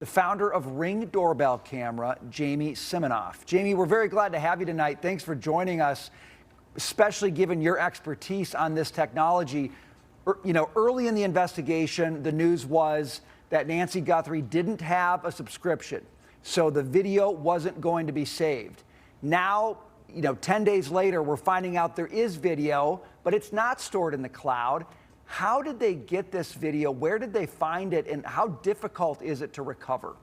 the founder of Ring doorbell camera, Jamie Siminoff. Jamie, we're very glad to have you tonight. Thanks for joining us, especially given your expertise on this technology. You know, early in the investigation, the news was that Nancy Guthrie didn't have a subscription, so the video wasn't going to be saved. Now, 10 days later, we're finding out there is video, but it's not stored in the cloud. How did they get this video? Where did they find it? And how difficult is it to recover?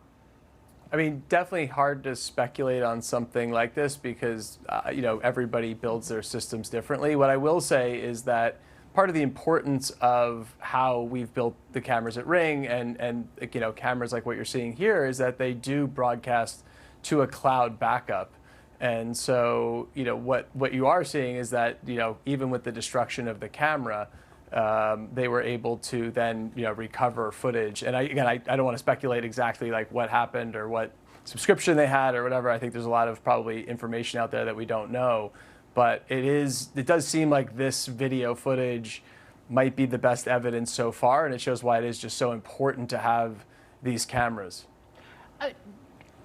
I mean, definitely hard to speculate on something like this because, everybody builds their systems differently. What I will say is that part of the importance of how we've built the cameras at Ring and cameras like what you're seeing here is that they do broadcast to a cloud backup. And so, what you are seeing is that, even with the destruction of the camera, they were able to then, recover footage. And I don't want to speculate exactly like what happened or what subscription they had or whatever. I think there's a lot of probably information out there that we don't know. But it does seem like this video footage might be the best evidence so far, and it shows why it is just so important to have these cameras.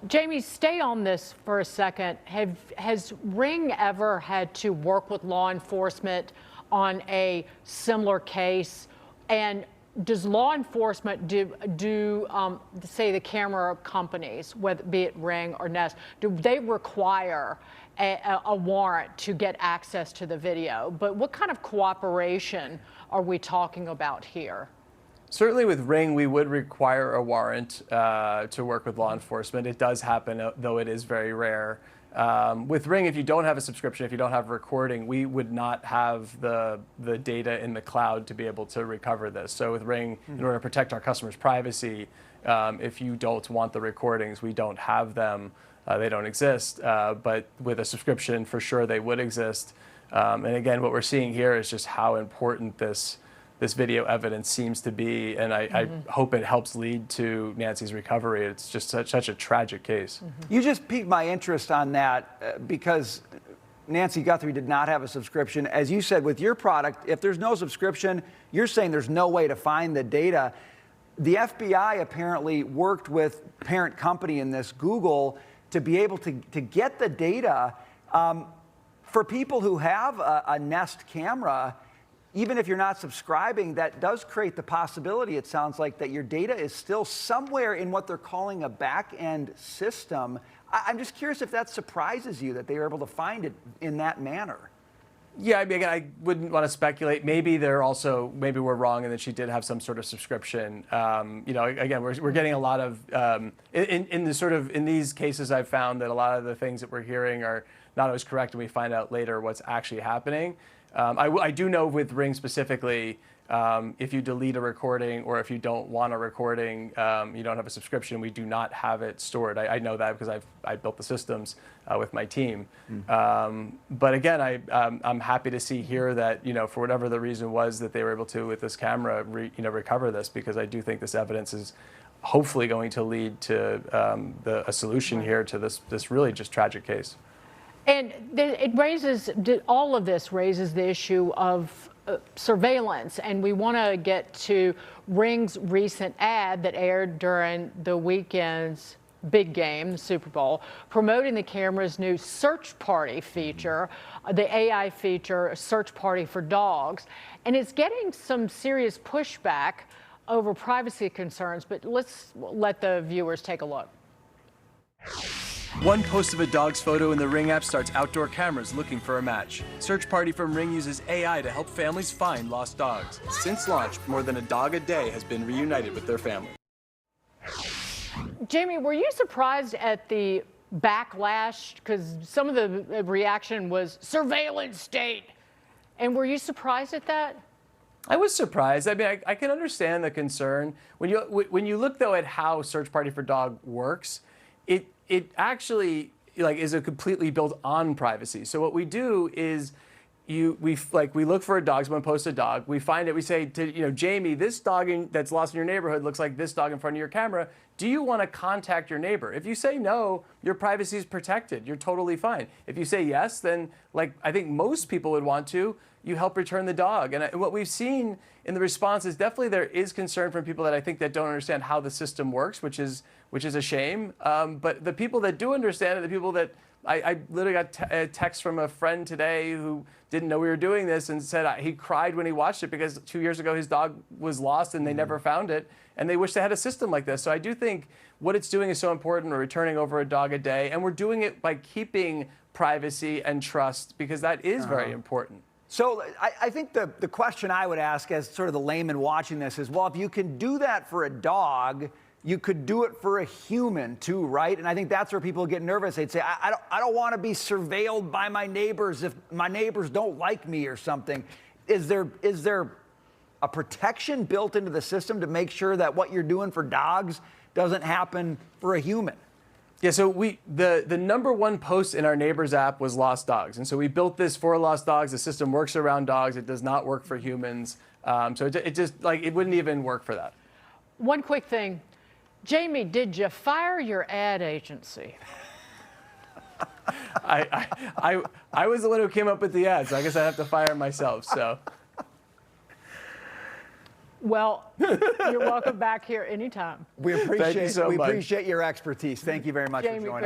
Jamie, stay on this for a second. Has Ring ever had to work with law enforcement on a similar case? And does law enforcement say the camera companies, whether be it Ring or Nest, do they require a warrant to get access to the video? But what kind of cooperation are we talking about here? Certainly with Ring, we would require a warrant to work with law enforcement. It does happen, though it is very rare. With Ring, if you don't have a subscription, if you don't have recording, we would not have the data in the cloud to be able to recover this. So with Ring, in order to protect our customers' privacy, if you don't want the recordings, we don't have them. They don't exist. But with a subscription, for sure, they would exist. And again, what we're seeing here is just how important this video evidence seems to be, and I hope it helps lead to Nancy's recovery. It's just such a tragic case. You just piqued my interest on that because Nancy Guthrie did not have a subscription. As you said, with your product, if there's no subscription, you're saying there's no way to find the data. The FBI apparently worked with parent company in this, Google, to be able to get the data. For people who have a Nest camera, even if you're not subscribing, that does create the possibility, it sounds like, that your data is still somewhere in what they're calling a back-end system. I'm just curious if that surprises you, that they were able to find it in that manner. Yeah, I mean, again, I wouldn't want to speculate. Maybe maybe we're wrong and that she did have some sort of subscription. Again, we're getting a lot of, in these cases, I've found that a lot of the things that we're hearing are not always correct, and we find out later what's actually happening. I do know with Ring specifically, if you delete a recording or if you don't want a recording, you don't have a subscription, we do not have it stored. I know that because I built the systems with my team. But again, I'm happy to see here that, for whatever the reason was that they were able to, with this camera, recover this, because I do think this evidence is hopefully going to lead to a solution here to this really just tragic case. And all of this raises the issue of surveillance, and we want to get to Ring's recent ad that aired during the weekend's big game, the Super Bowl, promoting the camera's new search party feature, the AI feature, Search Party for Dogs. And it's getting some serious pushback over privacy concerns, but let's let the viewers take a look. One post of a dog's photo in the Ring app starts outdoor cameras looking for a match. Search Party from Ring uses AI to help families find lost dogs. Since launch, more than a dog a day has been reunited with their family. Jamie, were you surprised at the backlash? Because some of the reaction was surveillance state. And were you surprised at that? I was surprised. I mean, I can understand the concern. When you look, though, at how Search Party for Dog works, it actually is a completely built on privacy. So what we do is we look for a dog. Someone posts a dog. We find it. We say to Jamie, this dog that's lost in your neighborhood looks like this dog in front of your camera. Do you want to contact your neighbor? If you say no, your privacy is protected. You're totally fine. If you say yes, then I think most people would want to, you help return the dog. And what we've seen in the response is definitely there is concern from people that I think that don't understand how the system works, which is a shame. But the people that do understand it, the people that I literally got a text from a friend today who didn't know we were doing this and said he cried when he watched it because 2 years ago his dog was lost and they never found it. And they wish they had a system like this. So I do think what it's doing is so important. We're returning over a dog a day. And we're doing it by keeping privacy and trust because that is very important. So I think the question I would ask as sort of the layman watching this is, well, if you can do that for a dog, you could do it for a human too, right? And I think that's where people get nervous. They'd say, I don't want to be surveilled by my neighbors if my neighbors don't like me or something. Is there a protection built into the system to make sure that what you're doing for dogs doesn't happen for a human? Yeah, so the number one post in our Neighbors app was lost dogs. And so we built this for lost dogs. The system works around dogs. It does not work for humans. So it just, it wouldn't even work for that. One quick thing. Jamie, did you fire your ad agency? I was the one who came up with the ad, so I guess I have to fire myself, so. Well, you're welcome back here anytime. We appreciate Thank you so much. appreciate your expertise. Thank you very much for Jamie, joining us.